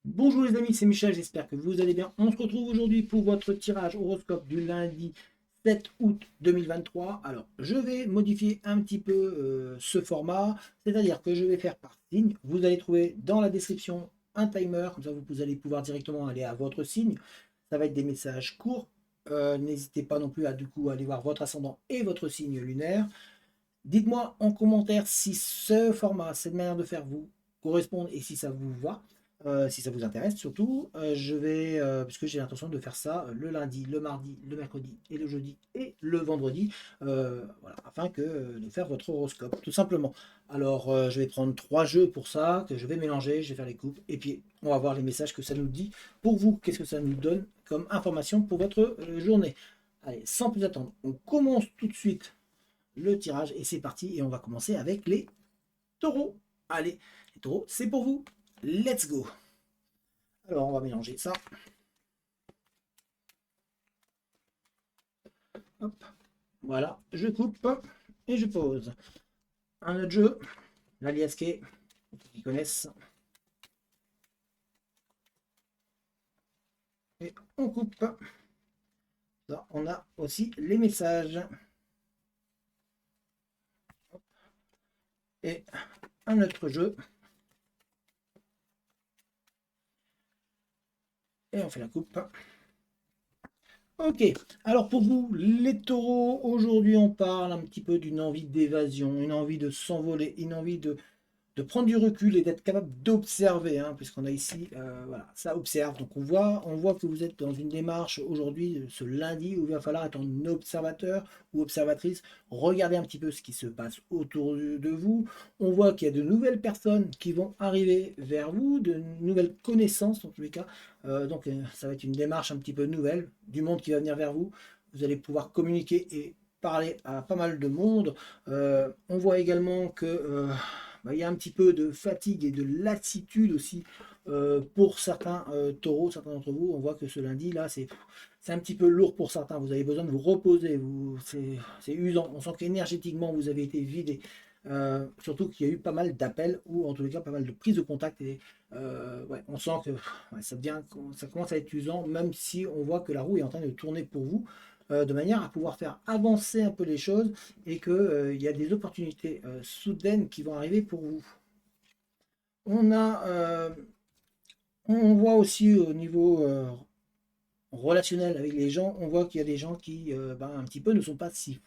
Bonjour les amis, c'est Michel, j'espère que vous allez bien. On se retrouve aujourd'hui pour votre tirage horoscope du lundi 7 août 2023. Alors, je vais modifier un petit peu ce format, c'est-à-dire que je vais faire par signe. Vous allez trouver dans la description un timer, comme ça vous allez pouvoir directement aller à votre signe. Ça va être des messages courts. N'hésitez pas non plus à du coup aller voir votre ascendant et votre signe lunaire. Dites-moi en commentaire si ce format, cette manière de faire vous correspond et si ça vous va, si ça vous intéresse surtout. Puisque j'ai l'intention de faire ça le lundi, le mardi, le mercredi et le jeudi et le vendredi, voilà, afin de faire votre horoscope, tout simplement. Alors, je vais prendre trois jeux pour ça, que je vais mélanger, je vais faire les coupes, et puis on va voir les messages que ça nous dit pour vous, qu'est-ce que ça nous donne comme information pour votre journée. Allez, sans plus attendre, on commence tout de suite le tirage et c'est parti et on va commencer avec les taureaux. Allez, les taureaux, c'est pour vous. Let's go. Alors, on va mélanger ça. Hop. Voilà, je coupe et je pose. Un autre jeu, l'aliasqué, pour ceux qui connaissent. Et on coupe. Là, on a aussi les messages. Et un autre jeu. Et on fait la coupe. Ok, alors pour vous, les taureaux, aujourd'hui on parle un petit peu d'une envie d'évasion, une envie de s'envoler, une envie de prendre du recul et d'être capable d'observer, hein, puisqu'on a ici, voilà, ça observe. Donc on voit que vous êtes dans une démarche aujourd'hui, ce lundi, où il va falloir être un observateur ou observatrice, regarder un petit peu ce qui se passe autour de vous. On voit qu'il y a de nouvelles personnes qui vont arriver vers vous, de nouvelles connaissances en tous les cas. Donc ça va être une démarche un petit peu nouvelle, du monde qui va venir vers vous. Vous allez pouvoir communiquer et parler à pas mal de monde. On voit également que il y a un petit peu de fatigue et de lassitude aussi pour certains taureaux, certains d'entre vous. On voit que ce lundi là, c'est un petit peu lourd pour certains. Vous avez besoin de vous reposer. C'est usant. On sent qu'énergétiquement vous avez été vidé. Surtout qu'il y a eu pas mal d'appels ou en tous les cas pas mal de prises de contact et ouais, on sent que ouais, ça commence à être usant, même si on voit que la roue est en train de tourner pour vous, de manière à pouvoir faire avancer un peu les choses et qu'il y a des opportunités soudaines qui vont arriver pour vous. On a, on voit aussi au niveau relationnel avec les gens, on voit qu'il y a des gens qui, un petit peu, ne sont pas si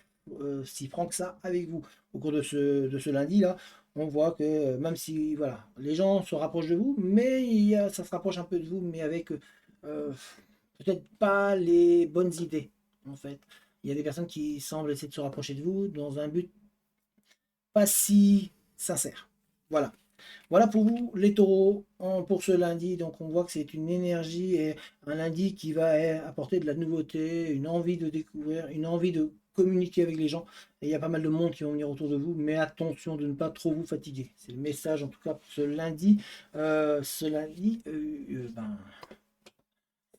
francs que ça avec vous. Au cours de ce lundi-là, on voit que même si voilà, les gens se rapprochent de vous, mais ça se rapproche un peu de vous, mais avec peut-être pas les bonnes idées, en fait. Il y a des personnes qui semblent essayer de se rapprocher de vous dans un but pas si sincère. Voilà. Voilà pour vous les taureaux pour ce lundi. Donc on voit que c'est une énergie et un lundi qui va apporter de la nouveauté, une envie de découvrir, une envie de communiquer avec les gens. Et il y a pas mal de monde qui vont venir autour de vous, mais attention de ne pas trop vous fatiguer. C'est le message en tout cas pour ce lundi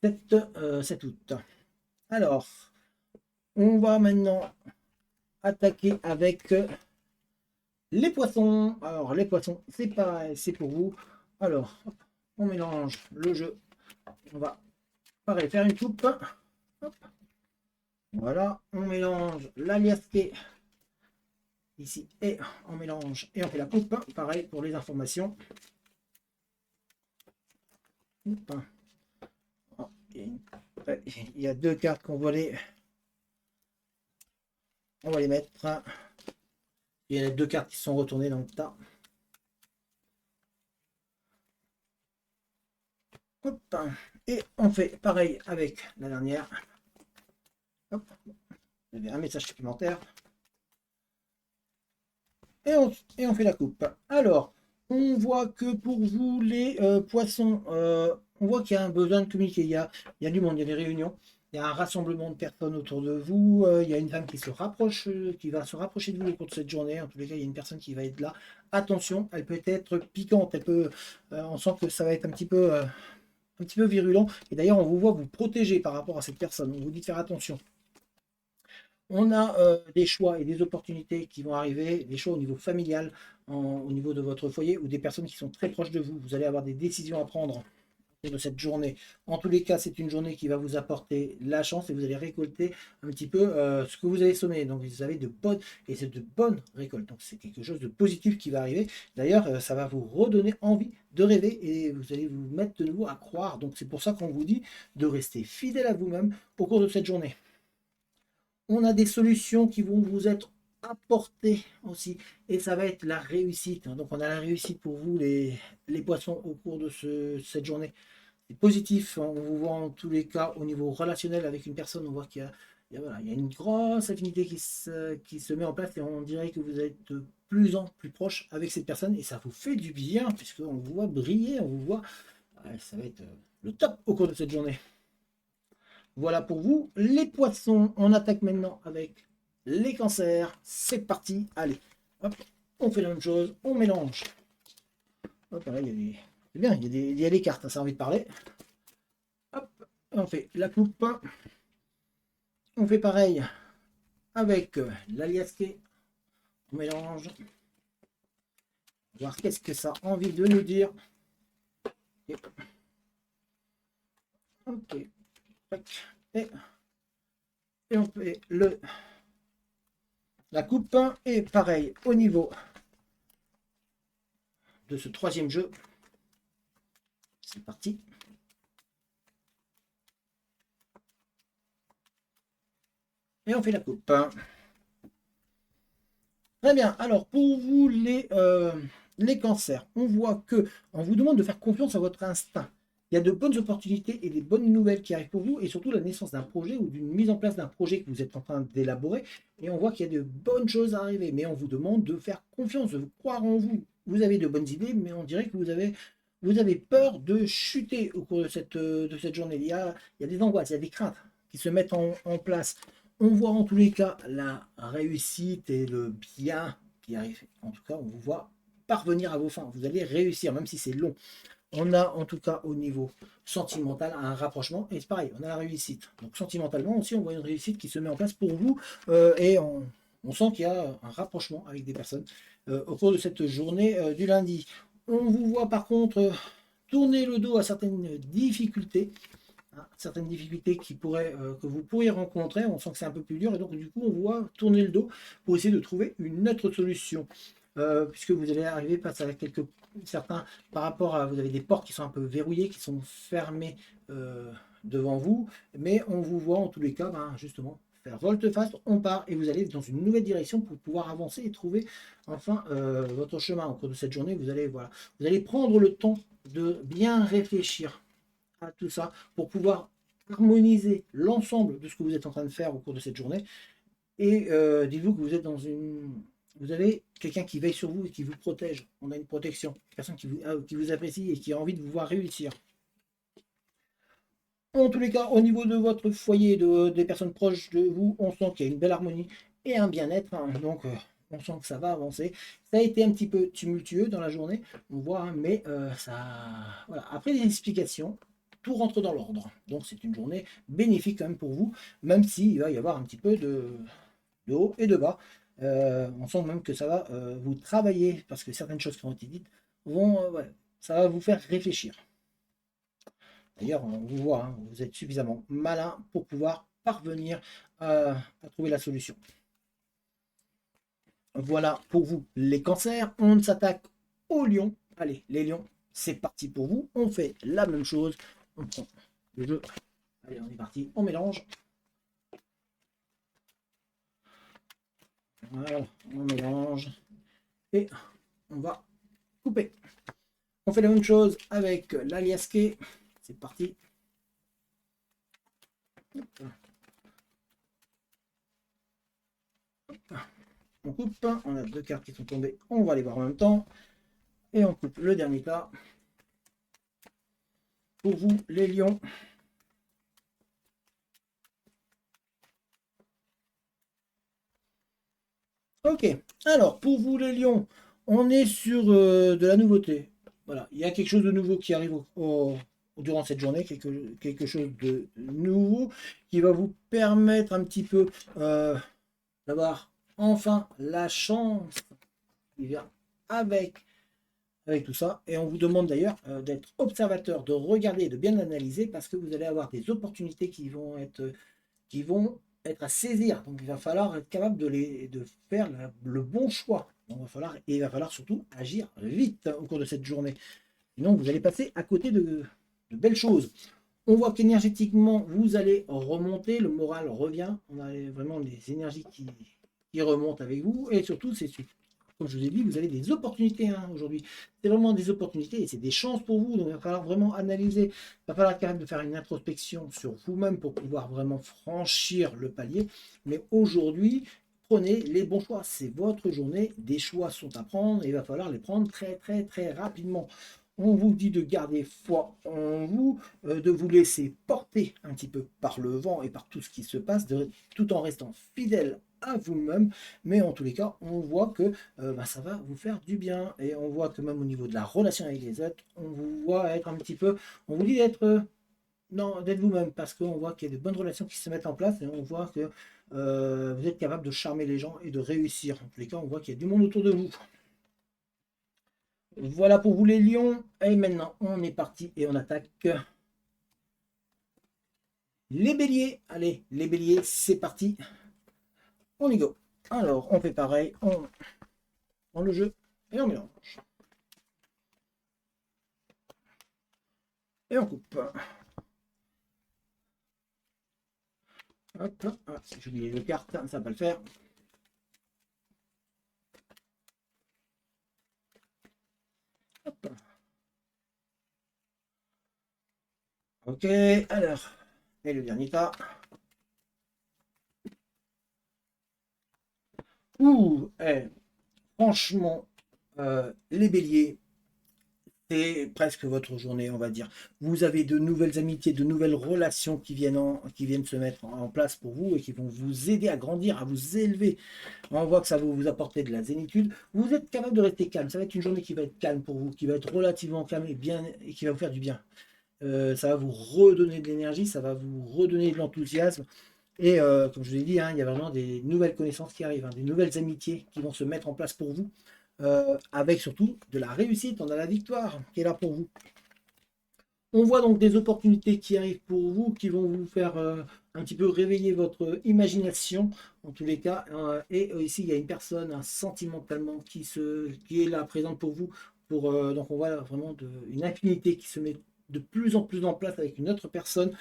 7 août. Alors, on va maintenant attaquer avec les poissons. Alors les poissons, c'est pareil, c'est pour vous. Alors, hop, on mélange le jeu. On va pareil faire une coupe. Hop, voilà, on mélange l'aliasqué ici et on mélange et on fait la coupe. Pareil pour les informations. Hop. Oh, il y a deux cartes on va les mettre. Il y a les deux cartes qui sont retournées dans le tas. Hop. Et on fait pareil avec la dernière. Hop. Il y avait un message supplémentaire. Et on fait la coupe. Alors, on voit que pour vous, les poissons, on voit qu'il y a un besoin de communiquer. Il y a du monde, il y a des réunions, il y a un rassemblement de personnes autour de vous. Il y a une femme qui se rapproche, qui va se rapprocher de vous au cours de cette journée. En tous les cas, il y a une personne qui va être là. Attention, elle peut être piquante. On sent que ça va être un petit peu virulent. Et d'ailleurs, on vous voit vous protéger par rapport à cette personne. On vous dit de faire attention. On a des choix et des opportunités qui vont arriver, des choix au niveau familial, au niveau de votre foyer, ou des personnes qui sont très proches de vous. Vous allez avoir des décisions à prendre de cette journée. En tous les cas, c'est une journée qui va vous apporter la chance et vous allez récolter un petit peu ce que vous avez semé. Donc vous avez de bonnes et c'est de bonnes récoltes. Donc c'est quelque chose de positif qui va arriver. D'ailleurs, ça va vous redonner envie de rêver et vous allez vous mettre de nouveau à croire. Donc c'est pour ça qu'on vous dit de rester fidèle à vous-même au cours de cette journée. On a des solutions qui vont vous être apportées aussi et ça va être la réussite. Donc on a la réussite pour vous les poissons au cours de cette journée. C'est positif, on vous voit en tous les cas au niveau relationnel avec une personne, on voit qu'il y a une grosse affinité qui se met en place et on dirait que vous êtes de plus en plus proche avec cette personne et ça vous fait du bien puisqu'on vous voit briller, on vous voit, ouais, ça va être le top au cours de cette journée. Voilà pour vous les poissons, on attaque maintenant avec les cancers, c'est parti, allez, hop, on fait la même chose, on mélange. Hop, là, c'est bien, il y a des cartes, hein, ça a envie de parler. Hop, on fait la coupe. On fait pareil avec l'aliasqué. On mélange. Voir qu'est-ce que ça a envie de nous dire. Ok. Et on fait la coupe. Et pareil au niveau de ce troisième jeu. C'est parti. Et on fait la coupe. Très bien. Alors, pour vous, les cancers, on voit que on vous demande de faire confiance à votre instinct. Il y a de bonnes opportunités et des bonnes nouvelles qui arrivent pour vous, et surtout la naissance d'un projet ou d'une mise en place d'un projet que vous êtes en train d'élaborer. Et on voit qu'il y a de bonnes choses à arriver, mais on vous demande de faire confiance, de croire en vous. Vous avez de bonnes idées, mais on dirait que vous avez peur de chuter au cours de cette journée. Il y a des angoisses, il y a des craintes qui se mettent en place. On voit en tous les cas la réussite et le bien qui arrive. En tout cas, on vous voit parvenir à vos fins. Vous allez réussir, même si c'est long. On a en tout cas au niveau sentimental un rapprochement. Et c'est pareil, on a la réussite. Donc sentimentalement aussi, on voit une réussite qui se met en place pour vous. Et on sent qu'il y a un rapprochement avec des personnes au cours de cette journée du lundi. On vous voit par contre tourner le dos à certaines difficultés. Certaines difficultés que vous pourriez rencontrer, on sent que c'est un peu plus dur et donc du coup on voit tourner le dos pour essayer de trouver une autre solution. Puisque vous allez arriver face à certains par rapport à vous avez des portes qui sont un peu verrouillées, qui sont fermées devant vous, mais on vous voit en tous les cas justement faire volte-face, on part et vous allez dans une nouvelle direction pour pouvoir avancer et trouver enfin votre chemin au cours de cette journée. Vous allez prendre le temps de bien réfléchir à tout ça pour pouvoir harmoniser l'ensemble de ce que vous êtes en train de faire au cours de cette journée. Et dites-vous que vous êtes vous avez quelqu'un qui veille sur vous et qui vous protège. On a une protection, une personne qui vous apprécie et qui a envie de vous voir réussir. En tous les cas, au niveau de votre foyer, des personnes proches de vous, on sent qu'il y a une belle harmonie et un bien-être. Donc, on sent que ça va avancer. Ça a été un petit peu tumultueux dans la journée, on voit, mais voilà. Après des explications, tout rentre dans l'ordre. Donc, c'est une journée bénéfique quand même pour vous, même s'il va y avoir un petit peu de haut et de bas. On sent même que ça va vous travailler, parce que certaines choses qui ont été dites ça va vous faire réfléchir. D'ailleurs, on vous voit, hein, vous êtes suffisamment malin pour pouvoir parvenir à trouver la solution. Voilà pour vous les cancers. On s'attaque aux lions. Allez, les lions, c'est parti pour vous. On fait la même chose. On prend le jeu. Allez, on est parti. On mélange. Voilà, on mélange. Et on va couper. On fait la même chose avec l'aliasqué. C'est parti. On coupe. On a deux cartes qui sont tombées. On va les voir en même temps. Et on coupe le dernier tas. Pour vous, les lions. Ok. Alors, pour vous, les lions, on est sur de la nouveauté. Voilà. Il y a quelque chose de nouveau qui arrive durant cette journée, quelque chose de nouveau qui va vous permettre un petit peu d'avoir enfin la chance qui vient avec avec tout ça. Et on vous demande d'ailleurs d'être observateur, de regarder, de bien analyser, parce que vous allez avoir des opportunités qui vont être à saisir. Donc il va falloir être capable de faire le bon choix. Donc, il va falloir surtout agir vite au cours de cette journée. Sinon, vous allez passer à côté de belles choses. On voit qu'énergétiquement, vous allez remonter, le moral revient. On a vraiment des énergies qui remontent avec vous. Et surtout, comme je vous ai dit, vous avez des opportunités hein, aujourd'hui. C'est vraiment des opportunités et c'est des chances pour vous. Donc, il va falloir vraiment analyser. Il va falloir quand même de faire une introspection sur vous-même pour pouvoir vraiment franchir le palier. Mais aujourd'hui, prenez les bons choix. C'est votre journée. Des choix sont à prendre et il va falloir les prendre très, très, très rapidement. On vous dit de garder foi en vous, de vous laisser porter un petit peu par le vent et par tout ce qui se passe, tout en restant fidèle à vous-même. Mais en tous les cas, on voit que ça va vous faire du bien. Et on voit que même au niveau de la relation avec les autres, on vous voit être un petit peu, on vous dit d'être non, d'être vous-même, parce qu'on voit qu'il y a de bonnes relations qui se mettent en place et on voit que vous êtes capable de charmer les gens et de réussir. En tous les cas, on voit qu'il y a du monde autour de vous. Voilà pour vous les lions. Et maintenant, on est parti et on attaque les béliers. Allez, les béliers, c'est parti. On y go. Alors, on fait pareil. On prend le jeu et on mélange. Et on coupe. Hop, j'ai oublié les cartes, ça va pas le faire. Hop. Ok, alors, et le dernier tas. Ouh, franchement, les béliers, c'est presque votre journée, on va dire. Vous avez de nouvelles amitiés, de nouvelles relations qui viennent se mettre en place pour vous et qui vont vous aider à grandir, à vous élever. On voit que ça va vous apporter de la zénitude. Vous êtes capable de rester calme. Ça va être une journée qui va être calme pour vous, qui va être relativement calme et bien et qui va vous faire du bien. Ça va vous redonner de l'énergie, ça va vous redonner de l'enthousiasme. Et comme je vous l'ai dit, hein, il y a vraiment des nouvelles connaissances qui arrivent, hein, des nouvelles amitiés qui vont se mettre en place pour vous, avec surtout de la réussite. On a la victoire qui est là pour vous. On voit donc des opportunités qui arrivent pour vous, qui vont vous faire un petit peu réveiller votre imagination, en tous les cas. Et ici, il y a une personne, un sentimentalement, qui est là, présente pour vous. Donc on voit vraiment une affinité qui se met de plus en plus en place avec une autre personne.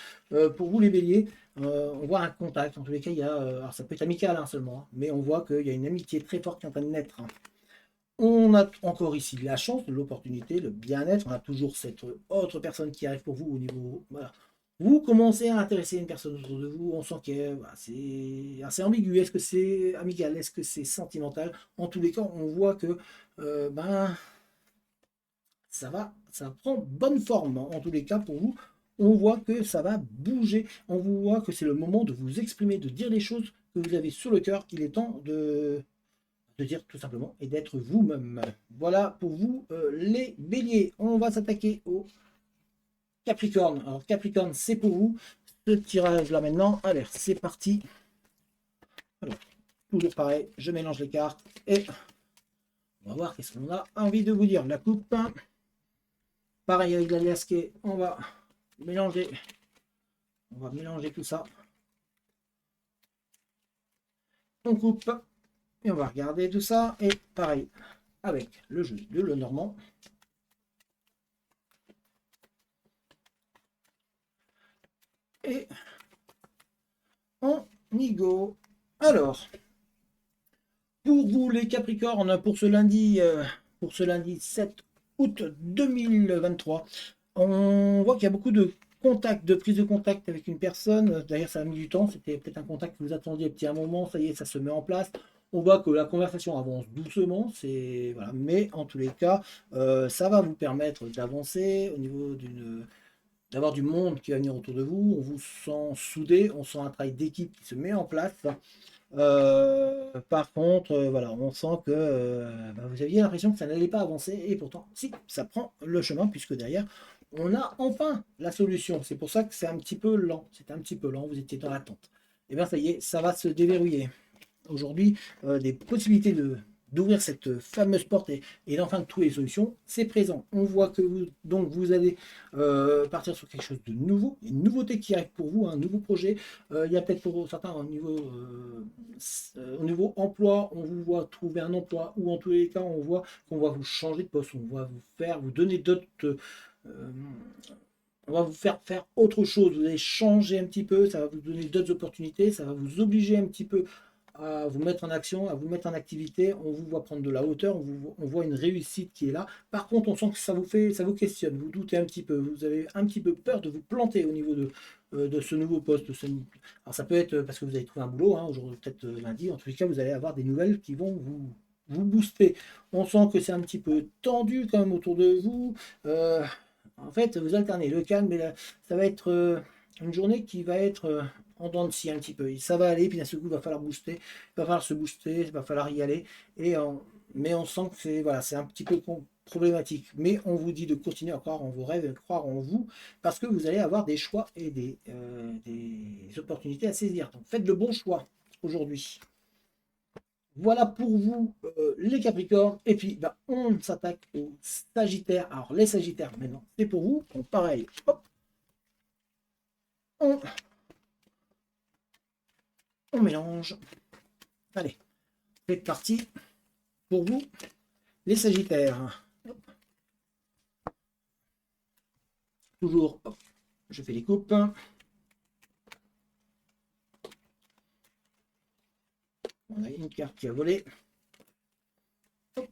Pour vous, les béliers, on voit un contact. En tous les cas, il y a, alors ça peut être amical hein, seulement, hein, mais on voit qu'il y a une amitié très forte qui est en train de naître. Hein. On a encore ici la chance, l'opportunité, le bien-être. On a toujours cette autre personne qui arrive pour vous au niveau. Voilà. Vous commencez à intéresser une personne autour de vous. On sent que voilà, c'est assez ambigu. Est-ce que c'est amical? Est-ce que c'est sentimental? En tous les cas, on voit que ça prend bonne forme. En tous les cas, pour vous, on voit que ça va bouger. On vous voit que c'est le moment de vous exprimer, de dire les choses que vous avez sur le cœur. Il est temps de dire tout simplement et d'être vous-même. Voilà pour vous les béliers. On va s'attaquer au Capricorne. Alors Capricorne, c'est pour vous. Ce tirage là maintenant. Allez, c'est parti. Alors, toujours pareil, je mélange les cartes et on va voir qu'est-ce qu'on a envie de vous dire. La coupe. Pareil avec la liasquée, on va mélanger. On va mélanger tout ça. On coupe et on va regarder tout ça. Et pareil avec le jeu de Lenormand. Et on y go. Alors, pour vous les Capricornes, pour ce lundi 7 août 2023, on voit qu'il y a beaucoup de contacts, de prise de contact avec une personne. D'ailleurs, ça a mis du temps. C'était peut-être un contact que vous attendiez depuis un moment. Ça y est, ça se met en place. On voit que la conversation avance doucement, voilà. Mais en tous les cas, ça va vous permettre d'avancer au niveau d'avoir du monde qui va venir autour de vous. On vous sent soudé, on sent un travail d'équipe qui se met en place. Par contre, voilà, on sent que vous aviez l'impression que ça n'allait pas avancer, et pourtant, si, ça prend le chemin, puisque derrière, on a enfin la solution. C'est pour ça que c'est un petit peu lent. C'était un petit peu lent, vous étiez dans l'attente. Et bien, ça y est, ça va se déverrouiller. Aujourd'hui, des possibilités d'ouvrir cette fameuse porte et d'enfin de trouver les solutions, c'est présent. On voit que vous allez partir sur quelque chose de nouveau, une nouveauté qui arrive pour vous, un nouveau projet. Il y a peut-être pour certains au niveau emploi, on vous voit trouver un emploi, ou en tous les cas, on voit qu'on va vous changer de poste, on va vous donner d'autres... on va vous faire autre chose, vous allez changer un petit peu, ça va vous donner d'autres opportunités, ça va vous obliger un petit peu à vous mettre en action, à vous mettre en activité, on vous voit prendre de la hauteur, on voit une réussite qui est là. Par contre, on sent que ça vous questionne, vous doutez un petit peu, vous avez un petit peu peur de vous planter au niveau de ce nouveau poste. Alors ça peut être parce que vous avez trouvé un boulot, hein, aujourd'hui, peut-être lundi, en tous les cas, vous allez avoir des nouvelles qui vont vous booster. On sent que c'est un petit peu tendu quand même autour de vous. En fait, vous alternez le calme, mais ça va être une journée qui va être en dents de scie un petit peu. Ça va aller, puis d'un seul coup, il va falloir booster, il va falloir se booster, il va falloir y aller. Mais on sent que c'est voilà, c'est un petit peu problématique. Mais on vous dit de continuer à croire en vos rêves, de croire en vous, parce que vous allez avoir des choix et des opportunités à saisir. Donc faites le bon choix aujourd'hui. Voilà pour vous les Capricornes. Et puis bah, on s'attaque aux Sagittaires. Alors les Sagittaires, maintenant, c'est pour vous. Donc pareil, hop, on, on mélange. Allez, c'est parti pour vous les Sagittaires. Hop. Toujours, hop, je fais les coupes. On a une carte qui a volé. Hop,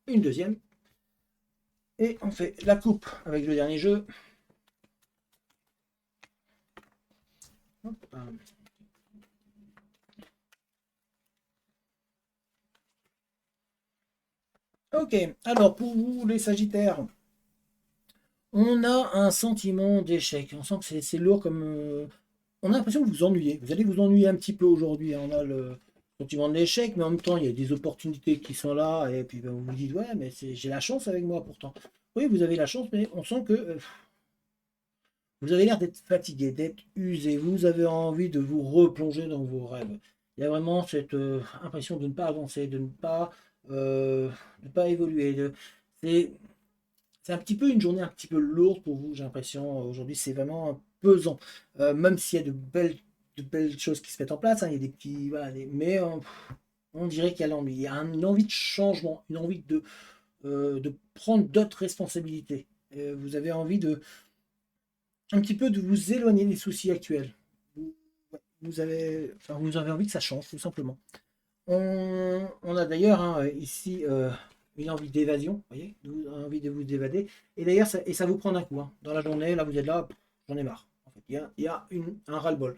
une deuxième. Et on fait la coupe avec le dernier jeu. Hop. Ok, alors pour vous les Sagittaires, on a un sentiment d'échec. On sent que c'est lourd comme... on a l'impression que vous vous ennuyez. Vous allez vous ennuyer un petit peu aujourd'hui. On a le sentiment de l'échec, mais en même temps, il y a des opportunités qui sont là. Et puis ben, vous vous dites, ouais, mais j'ai la chance avec moi pourtant. Oui, vous avez la chance, mais on sent que vous avez l'air d'être fatigué, d'être usé. Vous avez envie de vous replonger dans vos rêves. Il y a vraiment cette impression de ne pas avancer, de ne pas évoluer. C'est c'est un petit peu une journée un petit peu lourde pour vous, j'ai l'impression. Aujourd'hui, c'est vraiment pesant. Même s'il y a de belles choses qui se mettent en place, hein, il y a des petits. Voilà, mais on dirait qu'il y a l'envie. Il y a une envie de changement, une envie de prendre d'autres responsabilités. Vous avez envie un petit peu de vous éloigner des soucis actuels. Vous, vous avez envie que ça change, tout simplement. On a d'ailleurs hein, ici une envie d'évasion, vous voyez, envie de vous évader. Et d'ailleurs, ça vous prend d'un coup. Hein. Dans la journée, là, vous êtes là, j'en ai marre. En fait, il y a un ras-le-bol.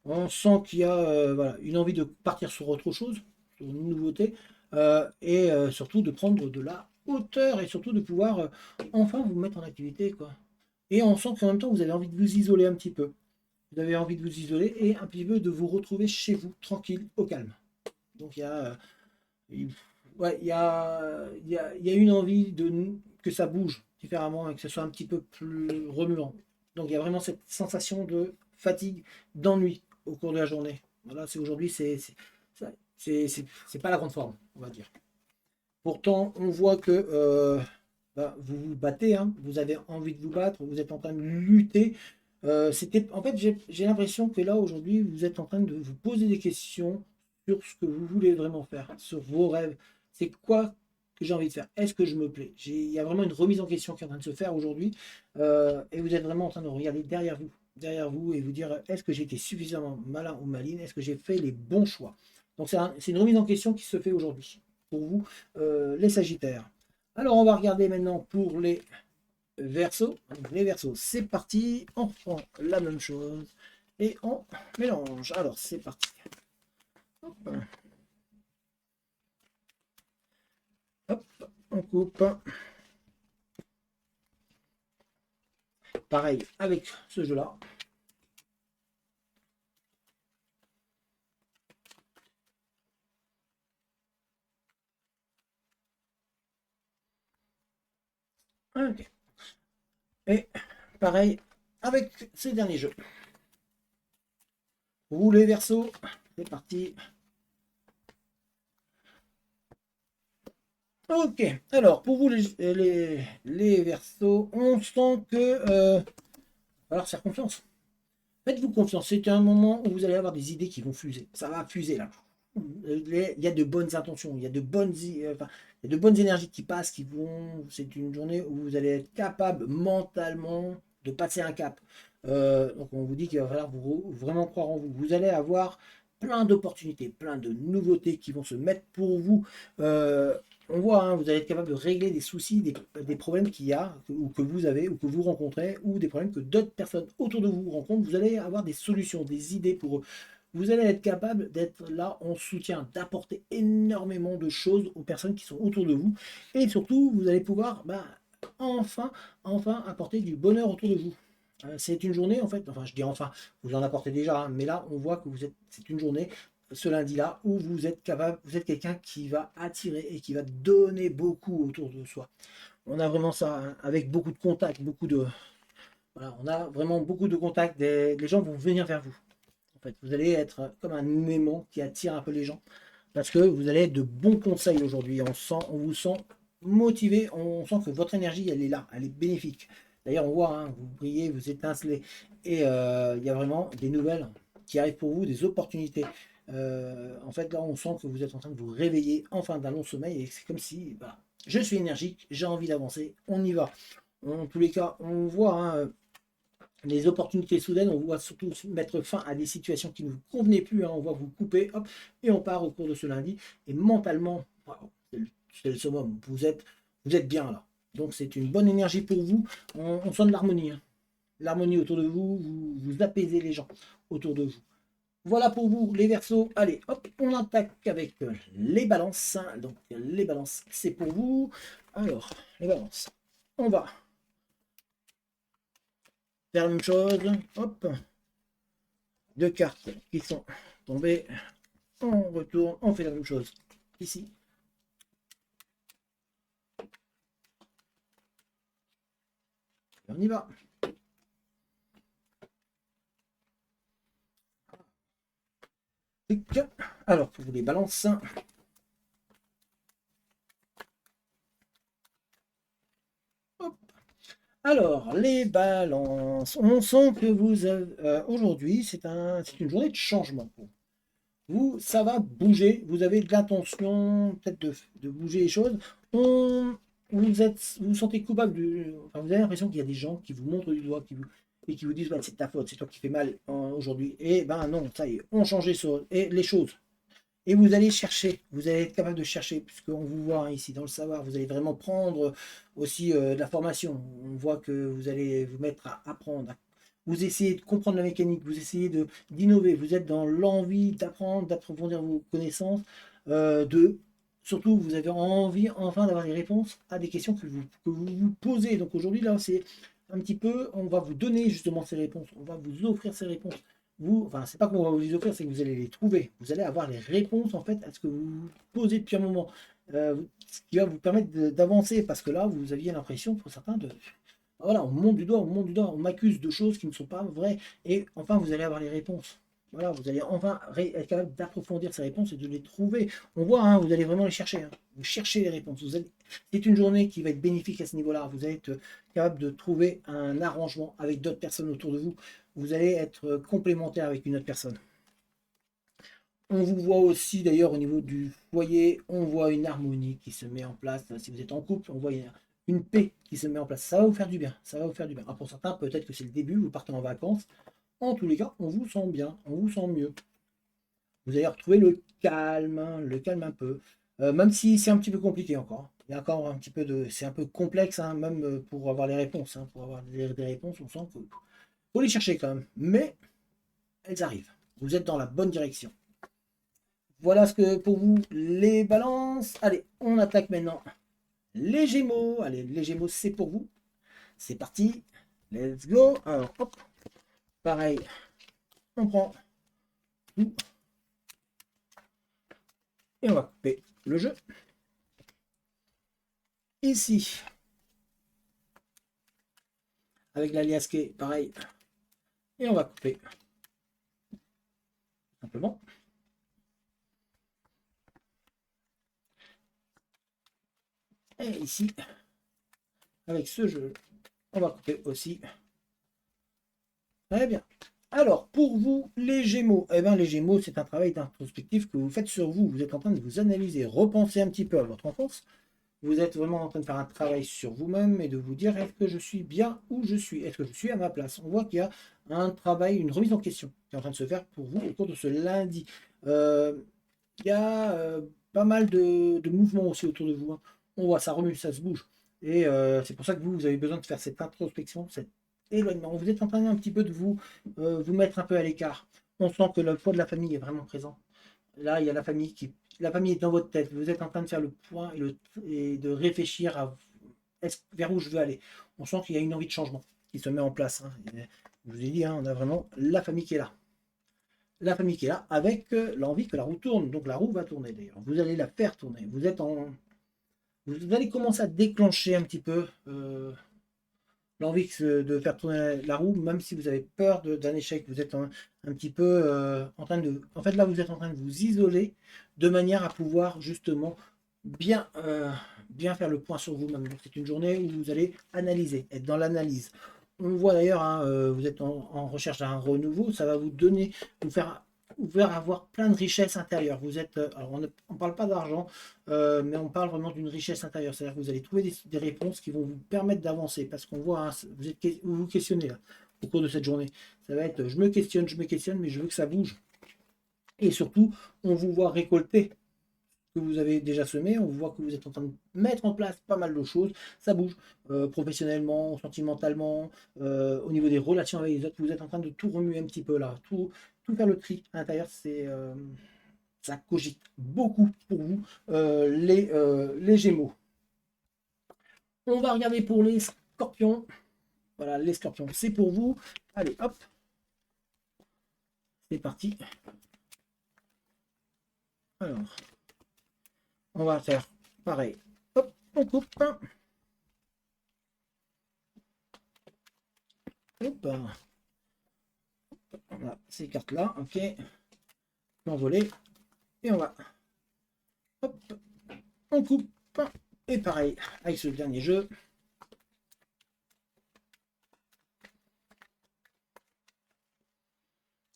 On sent qu'il y a voilà, une envie de partir sur autre chose, sur une nouveauté, surtout de prendre de la hauteur et surtout de pouvoir enfin vous mettre en activité, quoi. Et on sent qu'en même temps, vous avez envie de vous isoler un petit peu. Vous avez envie de vous isoler et un petit peu de vous retrouver chez vous, tranquille, au calme. Donc il y a, ouais, il y a une envie que ça bouge différemment et que ce soit un petit peu plus remuant. Donc il y a vraiment cette sensation de fatigue, d'ennui au cours de la journée. Voilà, c'est aujourd'hui, c'est pas la grande forme, on va dire. Pourtant, on voit que bah, vous vous battez, hein, vous avez envie de vous battre, vous êtes en train de lutter. En fait, j'ai l'impression que là, aujourd'hui, vous êtes en train de vous poser des questions sur ce que vous voulez vraiment faire, sur vos rêves. C'est quoi que j'ai envie de faire? Est-ce que je me plais? Il y a vraiment une remise en question qui est en train de se faire aujourd'hui. Et vous êtes vraiment en train de regarder derrière vous et vous dire, est-ce que j'ai été suffisamment malin ou maline? Est-ce que j'ai fait les bons choix? Donc c'est une remise en question qui se fait aujourd'hui pour vous, les Sagittaires. Alors, on va regarder maintenant pour les Verseaux. Les Verseaux, c'est parti. On prend la même chose et on mélange. Alors, c'est parti. Hop. Hop, on coupe. Pareil avec ce jeu-là. Ok. Et pareil avec ces derniers jeux. Vous les Verseaux, c'est parti. Ok, alors pour vous les Verseaux, on sent que alors faire confiance. Faites-vous confiance, c'est un moment où vous allez avoir des idées qui vont fuser. Ça va fuser là. Il y a de bonnes intentions, il y a de enfin, il y a de bonnes énergies qui passent, qui vont. C'est une journée où vous allez être capable mentalement de passer un cap. Donc on vous dit qu'il va falloir vraiment croire en vous. Vous allez avoir plein d'opportunités, plein de nouveautés qui vont se mettre pour vous. Euh, on voit, hein, vous allez être capable de régler des soucis, des problèmes qu'il y a, ou que vous avez, ou que vous rencontrez, ou des problèmes que d'autres personnes autour de vous rencontrent. Vous allez avoir des solutions, des idées pour eux. Vous allez être capable d'être là en soutien, d'apporter énormément de choses aux personnes qui sont autour de vous. Et surtout, vous allez pouvoir enfin, enfin apporter du bonheur autour de vous. C'est une journée, en fait, enfin je dis enfin, vous en apportez déjà, hein, mais là on voit que c'est une journée, ce lundi-là, où vous êtes capable, vous êtes quelqu'un qui va attirer et qui va donner beaucoup autour de soi. On a vraiment ça, hein, avec beaucoup de contacts, voilà, on a vraiment beaucoup de contacts, les gens vont venir vers vous. En fait, vous allez être comme un aimant qui attire un peu les gens parce que vous allez être de bons conseils aujourd'hui. On vous sent motivé, on sent que votre énergie, elle est là, elle est bénéfique. D'ailleurs, on voit, hein, vous brillez, vous étincelez, et il y a vraiment des nouvelles qui arrivent pour vous, des opportunités. En fait, là, on sent que vous êtes en train de vous réveiller enfin d'un long sommeil, et c'est comme si, bah, je suis énergique, j'ai envie d'avancer, on y va. En tous les cas, on voit, hein, les opportunités soudaines, on voit surtout mettre fin à des situations qui ne vous convenaient plus, hein, on voit vous couper, hop, et on part au cours de ce lundi. Et mentalement, wow, c'est le summum, vous êtes bien là. Donc c'est une bonne énergie pour vous, on sent de l'harmonie. Hein. L'harmonie autour de vous, vous apaisez les gens autour de vous. Voilà pour vous les Verseaux. Allez, hop, on attaque avec les balances. Donc les balances, c'est pour vous. Alors, les balances, on va faire la même chose. Hop, deux cartes qui sont tombées. On retourne, on fait la même chose ici. Et on y va. Alors, pour vous les balances. Hop. Alors, les balances. On sent que vous avez, aujourd'hui, c'est une journée de changement pour vous. Ça va bouger. Vous avez de l'intention, peut-être de bouger les choses. On, vous vous sentez coupable. Enfin, vous avez l'impression qu'il y a des gens qui vous montrent du doigt, et qui vous disent, ouais, c'est ta faute, c'est toi qui fais mal aujourd'hui. Et ben non, ça y est, on change les choses. Et vous allez chercher, vous allez être capable de chercher, puisqu'on vous voit, hein, ici dans le savoir, vous allez vraiment prendre aussi de la formation. On voit que vous allez vous mettre à apprendre. Vous essayez de comprendre la mécanique, vous essayez d'innover, vous êtes dans l'envie d'apprendre, d'approfondir vos connaissances, surtout vous avez envie enfin d'avoir des réponses à des questions que vous vous posez. Donc aujourd'hui, là, c'est un petit peu, on va vous donner justement ces réponses, on va vous offrir ces réponses. Enfin, c'est pas qu'on va vous les offrir, c'est que vous allez les trouver. Vous allez avoir les réponses en fait à ce que vous vous posez depuis un moment. Ce qui va vous permettre d'avancer parce que là, vous aviez l'impression pour certains de. Voilà, on monte du doigt, on m'accuse de choses qui ne sont pas vraies. Et enfin, vous allez avoir les réponses. Voilà, vous allez enfin être capable d'approfondir ces réponses et de les trouver. On voit, hein, vous allez vraiment les chercher. Hein. Vous cherchez les réponses. C'est une journée qui va être bénéfique à ce niveau-là. Vous allez être capable de trouver un arrangement avec d'autres personnes autour de vous. Vous allez être complémentaire avec une autre personne. On vous voit aussi d'ailleurs au niveau du foyer, on voit une harmonie qui se met en place. Si vous êtes en couple, on voit une paix qui se met en place. Ça va vous faire du bien. Ça va vous faire du bien. Alors pour certains, peut-être que c'est le début, vous partez en vacances. En tous les cas, on vous sent bien, on vous sent mieux. Vous allez retrouver le calme un peu. Même si c'est un petit peu compliqué encore. Il y a encore un petit peu de. C'est un peu complexe, hein, même pour avoir les réponses. Hein. Pour avoir des réponses, on sent qu'il faut les chercher quand même. Mais elles arrivent. Vous êtes dans la bonne direction. Voilà ce que pour vous les balances. Allez, on attaque maintenant les Gémeaux. Allez, les Gémeaux, c'est pour vous. C'est parti. Let's go. Alors, hop. Pareil, on prend tout et on va couper le jeu. Ici, avec l'alias qui est pareil. Et on va couper simplement. Et ici, avec ce jeu, on va couper aussi. Très bien. Alors, pour vous, les Gémeaux, eh ben, les Gémeaux, c'est un travail d'introspectif que vous faites sur vous. Vous êtes en train de vous analyser, repenser un petit peu à votre enfance. Vous êtes vraiment en train de faire un travail sur vous-même et de vous dire est-ce que je suis bien où je suis? Est-ce que je suis à ma place? On voit qu'il y a un travail, une remise en question qui est en train de se faire pour vous au cours de ce lundi. Euh, il y a pas mal de mouvements aussi autour de vous, hein. On voit, ça remue, ça se bouge. Et c'est pour ça que vous avez besoin de faire cette introspection, cet éloignement. Vous êtes en train un petit peu de vous mettre un peu à l'écart. On sent que le poids de la famille est vraiment présent. Là, il y a la famille est dans votre tête. Vous êtes en train de faire le point et de réfléchir à vers où je veux aller. On sent qu'il y a une envie de changement qui se met en place, hein. Je vous ai dit, hein, on a vraiment la famille qui est là. La famille qui est là avec l'envie que la roue tourne. Donc la roue va tourner d'ailleurs. Vous allez la faire tourner. Vous allez commencer à déclencher un petit peu l'envie de faire tourner la roue, même si vous avez peur d'un échec. Vous êtes un petit peu en train de. En fait, là, vous êtes en train de vous isoler de manière à pouvoir justement bien faire le point sur vous-même. C'est une journée où vous allez analyser, être dans l'analyse. On voit d'ailleurs, hein, vous êtes en recherche d'un renouveau, ça va vous faire avoir plein de richesses intérieures. Vous êtes, alors on ne parle pas d'argent, mais on parle vraiment d'une richesse intérieure. C'est-à-dire que vous allez trouver des réponses qui vont vous permettre d'avancer, parce qu'on voit, hein, vous questionnez là, au cours de cette journée. Ça va être, je me questionne, mais je veux que ça bouge. Et surtout, on vous voit récolter que vous avez déjà semé, on voit que vous êtes en train de mettre en place pas mal de choses, ça bouge, professionnellement, sentimentalement, au niveau des relations avec les autres, vous êtes en train de tout remuer un petit peu là, tout faire le tri à l'intérieur, ça cogite beaucoup pour vous, les Gémeaux. On va regarder pour les Scorpions. Voilà, les Scorpions, c'est pour vous. Allez, hop, c'est parti. Alors, on va faire pareil. Hop, on coupe. Hop, voilà, ces cartes-là, ok. L'envoler. Et on va. Hop, on coupe. Et pareil, avec ce dernier jeu.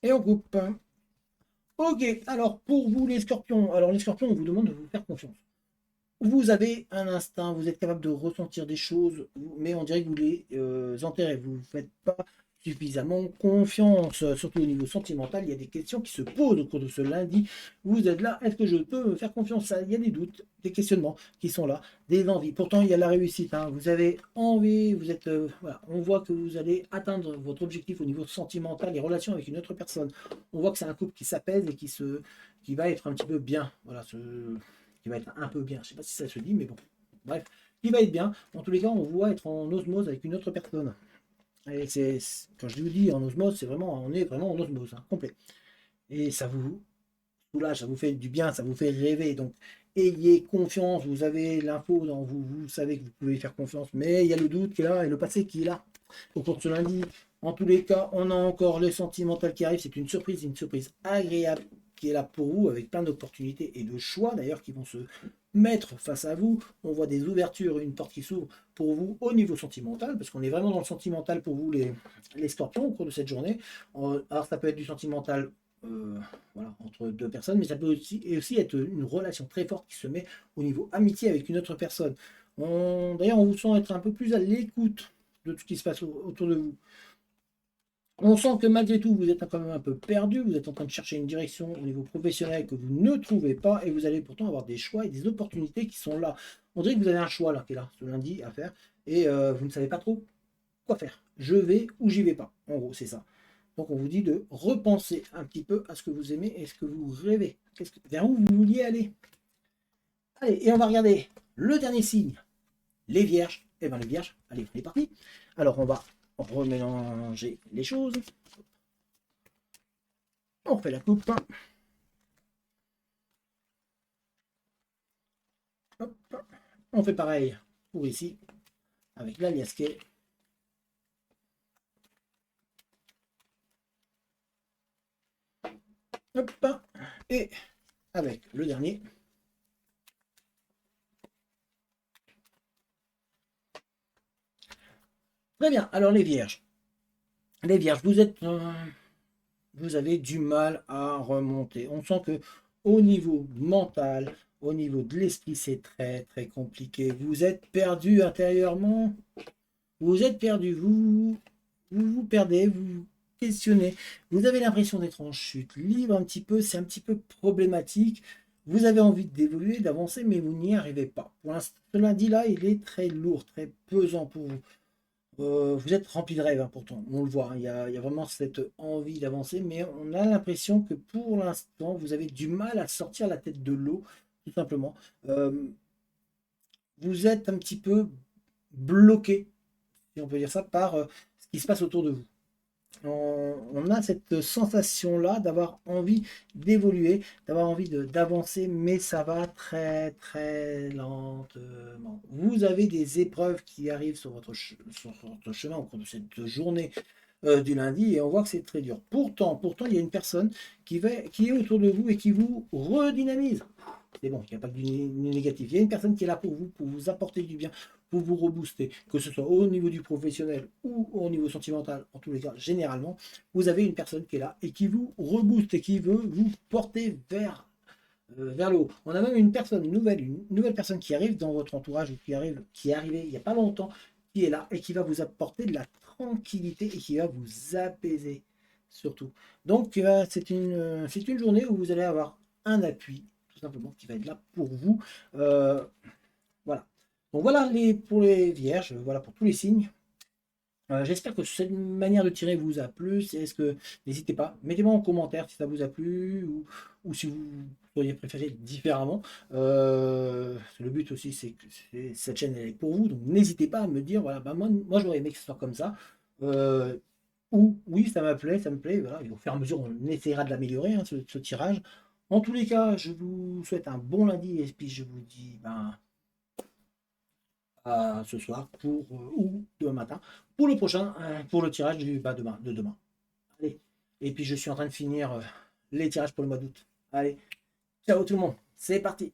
Et on coupe. Ok, alors pour vous les scorpions, alors les scorpions, on vous demande de vous faire confiance. Vous avez un instinct, vous êtes capable de ressentir des choses, mais on dirait que vous les enterrez. Vous ne faites pas suffisamment confiance, surtout au niveau sentimental. Il y a des questions qui se posent au cours de ce lundi. Vous êtes là, est-ce que je peux me faire confiance? Il y a des doutes, des questionnements qui sont là, des envies. Pourtant, il y a la réussite, hein. Vous avez envie, vous êtes, voilà. On voit que vous allez atteindre votre objectif au niveau sentimental, les relations avec une autre personne. On voit que c'est un couple qui s'apaise et qui va être un petit peu bien. Voilà, qui va être un peu bien. Je ne sais pas si ça se dit, mais bon. Bref, qui va être bien. En tous les cas, on voit être en osmose avec une autre personne. Et quand je vous dis en osmose, on est vraiment en osmose, hein, complet. Et ça vous soulage, ça vous fait du bien, ça vous fait rêver. Donc, ayez confiance. Vous avez l'info dans vous, vous savez que vous pouvez faire confiance, mais il y a le doute qui est là et le passé qui est là. Au cours de ce lundi, en tous les cas, on a encore le sentimental qui arrive. C'est une surprise agréable qui est là pour vous, avec plein d'opportunités et de choix d'ailleurs qui vont se mettre face à vous. On voit des ouvertures, une porte qui s'ouvre pour vous au niveau sentimental, parce qu'on est vraiment dans le sentimental pour vous les scorpions au cours de cette journée. Alors ça peut être du sentimental voilà, entre deux personnes, mais ça peut aussi être une relation très forte qui se met au niveau amitié avec une autre personne. D'ailleurs, on vous sent être un peu plus à l'écoute de tout ce qui se passe autour de vous. On sent que malgré tout, vous êtes quand même un peu perdu, vous êtes en train de chercher une direction au niveau professionnel que vous ne trouvez pas, et vous allez pourtant avoir des choix et des opportunités qui sont là. On dirait que vous avez un choix là, qui est là, ce lundi, à faire, et vous ne savez pas trop quoi faire. Je vais ou j'y vais pas. En gros, c'est ça. Donc on vous dit de repenser un petit peu à ce que vous aimez et ce que vous rêvez. Vers où vous vouliez aller. Allez, et on va regarder le dernier signe, les vierges. Eh bien les vierges, allez, on est parti. Alors on va remélanger les choses. On refait la coupe. Hop. On fait pareil pour ici, avec l'aliasquet. Hop. Et avec le dernier. Très bien. Alors les vierges. Les vierges, vous êtes, vous avez du mal à remonter. On sent que au niveau mental, au niveau de l'esprit, c'est très très compliqué. Vous êtes perdu intérieurement. Vous êtes perdu. Vous perdez. Vous vous questionnez. Vous avez l'impression d'être en chute libre un petit peu. C'est un petit peu problématique. Vous avez envie d'évoluer, d'avancer, mais vous n'y arrivez pas. Pour l'instant, ce lundi-là, il est très lourd, très pesant pour vous. Vous êtes rempli de rêves, hein, pourtant, on le voit, hein, il y a vraiment cette envie d'avancer, mais on a l'impression que pour l'instant, vous avez du mal à sortir la tête de l'eau, tout simplement. Euh, vous êtes un petit peu bloqué, si on peut dire ça, par ce qui se passe autour de vous. On a cette sensation-là d'avoir envie d'évoluer, d'avoir envie d'avancer, mais ça va très très lentement. Vous avez des épreuves qui arrivent sur votre chemin au cours de cette journée du lundi et on voit que c'est très dur. Pourtant, il y a une personne qui est autour de vous et qui vous redynamise. C'est bon, il n'y a pas que du négatif. Il y a une personne qui est là pour vous apporter du bien, pour vous rebooster, que ce soit au niveau du professionnel ou au niveau sentimental, en tous les cas, généralement, vous avez une personne qui est là et qui vous rebooste et qui veut vous porter vers le haut. On a même une nouvelle personne qui arrive dans votre entourage ou qui est arrivée il n'y a pas longtemps, qui est là et qui va vous apporter de la tranquillité et qui va vous apaiser surtout. Donc c'est une journée où vous allez avoir un appui tout simplement qui va être là pour vous. Euh, voilà. Donc voilà pour les vierges, voilà pour tous les signes. J'espère que cette manière de tirer vous a plu. Est-ce que n'hésitez pas, mettez-moi en commentaire si ça vous a plu ou si vous auriez préféré différemment. Le but aussi, c'est que cette chaîne elle est pour vous, donc n'hésitez pas à me dire voilà, bah moi j'aurais aimé que ce soit comme ça. Euh, ou oui, ça me plaît. Voilà, et au fur et à mesure, on essaiera de l'améliorer, hein, ce tirage. En tous les cas, je vous souhaite un bon lundi et puis je vous dis ben, à ce soir ou demain matin pour le prochain, pour le tirage de demain. Allez. Et puis je suis en train de finir les tirages pour le mois d'août. Allez, ciao tout le monde, c'est parti.